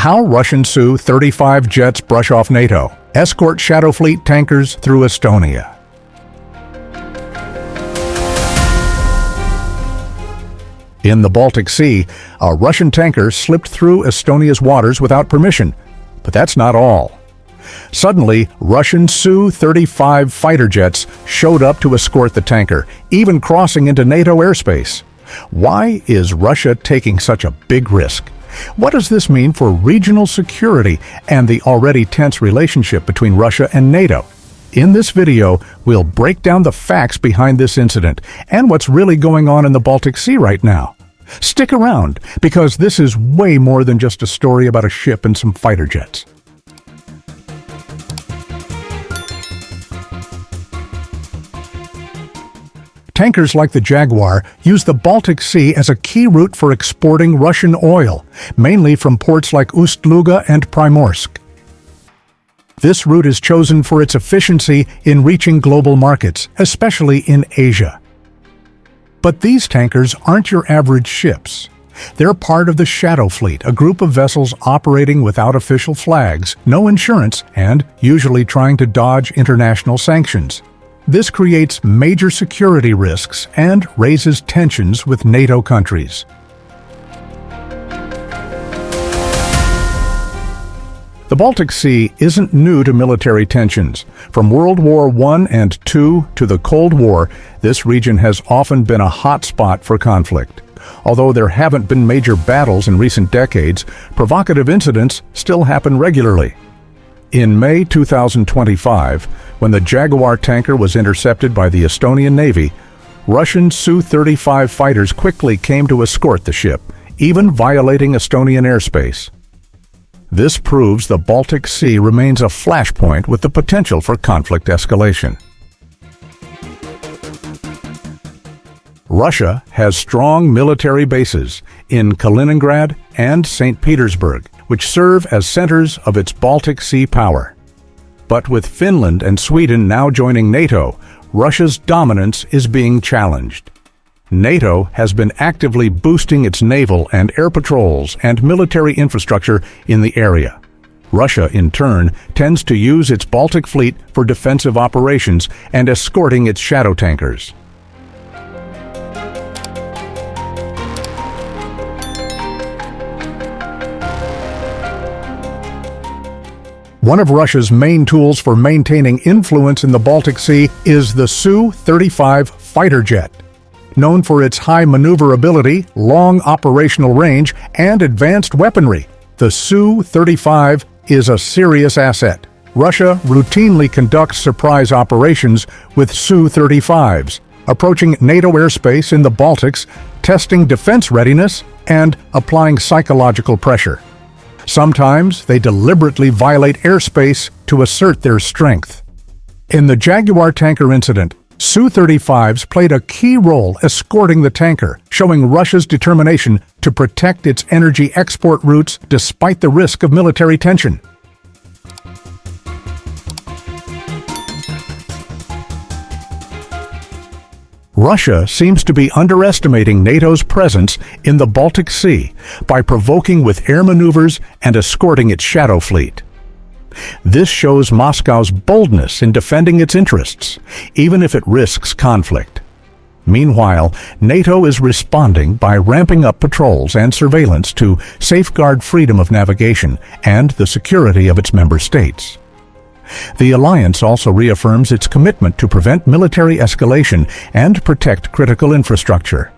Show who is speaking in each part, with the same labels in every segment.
Speaker 1: How Russian Su-35 jets brush off NATO, escort Shadow Fleet tankers through Estonia. In the Baltic Sea, a Russian tanker slipped through Estonia's waters without permission. But that's not all. Suddenly, Russian Su-35 fighter jets showed up to escort the tanker, even crossing into NATO airspace. Why is Russia taking such a big risk? What does this mean for regional security and the already tense relationship between Russia and NATO? In this video, we'll break down the facts behind this incident and what's really going on in the Baltic Sea right now. Stick around, because this is way more than just a story about a ship and some fighter jets. Tankers like the Jaguar use the Baltic Sea as a key route for exporting Russian oil, mainly from ports like Ust-Luga and Primorsk. This route is chosen for its efficiency in reaching global markets, especially in Asia. But these tankers aren't your average ships. They're part of the Shadow Fleet, a group of vessels operating without official flags, no insurance, and usually trying to dodge international sanctions. This creates major security risks and raises tensions with NATO countries. The Baltic Sea isn't new to military tensions. From World War I and II to the Cold War, this region has often been a hot spot for conflict. Although there haven't been major battles in recent decades, provocative incidents still happen regularly. In May 2025, when the Jaguar tanker was intercepted by the Estonian Navy, Russian Su-35 fighters quickly came to escort the ship, even violating Estonian airspace. This proves the Baltic Sea remains a flashpoint with the potential for conflict escalation. Russia has strong military bases in Kaliningrad and St. Petersburg, which serve as centers of its Baltic Sea power. But with Finland and Sweden now joining NATO, Russia's dominance is being challenged. NATO has been actively boosting its naval and air patrols and military infrastructure in the area. Russia, in turn, tends to use its Baltic Fleet for defensive operations and escorting its shadow tankers. One of Russia's main tools for maintaining influence in the Baltic Sea is the Su-35 fighter jet. Known for its high maneuverability, long operational range, and advanced weaponry, the Su-35 is a serious asset. Russia routinely conducts surprise operations with Su-35s, approaching NATO airspace in the Baltics, testing defense readiness, and applying psychological pressure. Sometimes they deliberately violate airspace to assert their strength. In the Jaguar tanker incident, Su-35s played a key role escorting the tanker, showing Russia's determination to protect its energy export routes despite the risk of military tension. Russia seems to be underestimating NATO's presence in the Baltic Sea by provoking with air maneuvers and escorting its Shadow Fleet. This shows Moscow's boldness in defending its interests, even if it risks conflict. Meanwhile, NATO is responding by ramping up patrols and surveillance to safeguard freedom of navigation and the security of its member states. The alliance also reaffirms its commitment to prevent military escalation and protect critical infrastructure.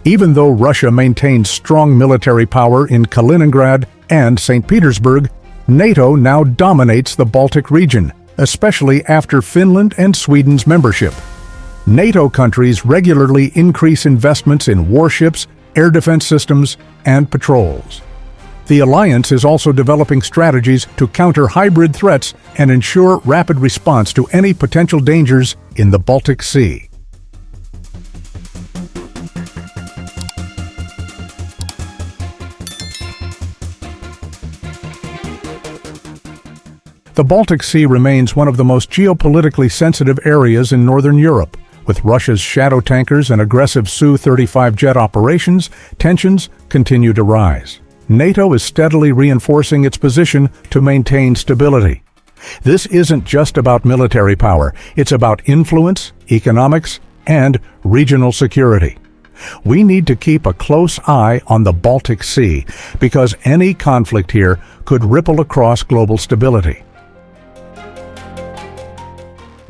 Speaker 1: Even though Russia maintains strong military power in Kaliningrad and St. Petersburg, NATO now dominates the Baltic region, especially after Finland and Sweden's membership. NATO countries regularly increase investments in warships, air defense systems, and patrols. The alliance is also developing strategies to counter hybrid threats and ensure rapid response to any potential dangers in the Baltic Sea. The Baltic Sea remains one of the most geopolitically sensitive areas in Northern Europe. With Russia's shadow tankers and aggressive Su-35 jet operations, tensions continue to rise. NATO is steadily reinforcing its position to maintain stability. This isn't just about military power, it's about influence, economics, and regional security. We need to keep a close eye on the Baltic Sea because any conflict here could ripple across global stability.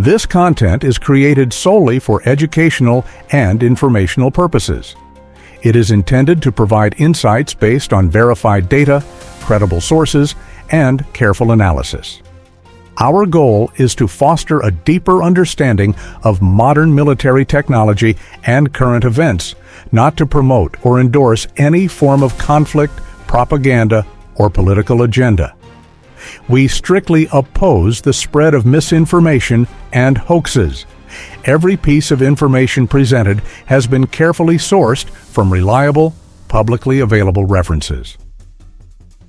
Speaker 1: This content is created solely for educational and informational purposes. It is intended to provide insights based on verified data, credible sources, and careful analysis. Our goal is to foster a deeper understanding of modern military technology and current events, not to promote or endorse any form of conflict, propaganda, or political agenda. We strictly oppose the spread of misinformation and hoaxes. Every piece of information presented has been carefully sourced from reliable, publicly available references.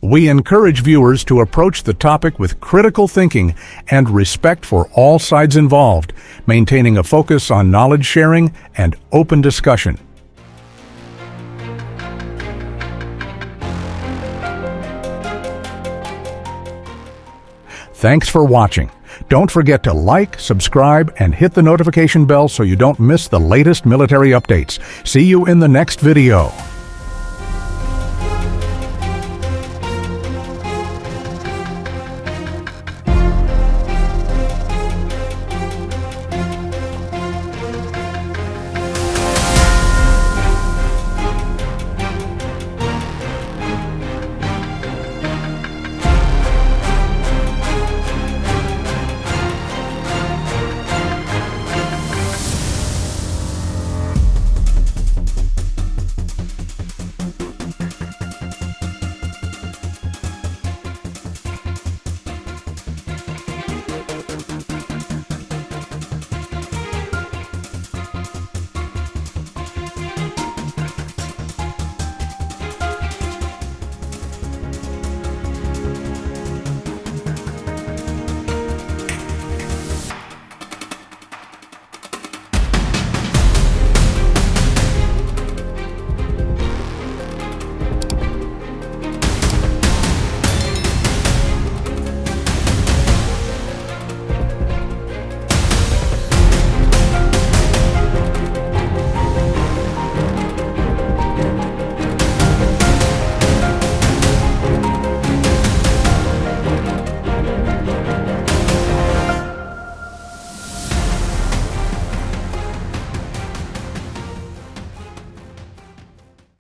Speaker 1: We encourage viewers to approach the topic with critical thinking and respect for all sides involved, maintaining a focus on knowledge sharing and open discussion. Thanks for watching. Don't forget to like, subscribe, and hit the notification bell so you don't miss the latest military updates. See you in the next video.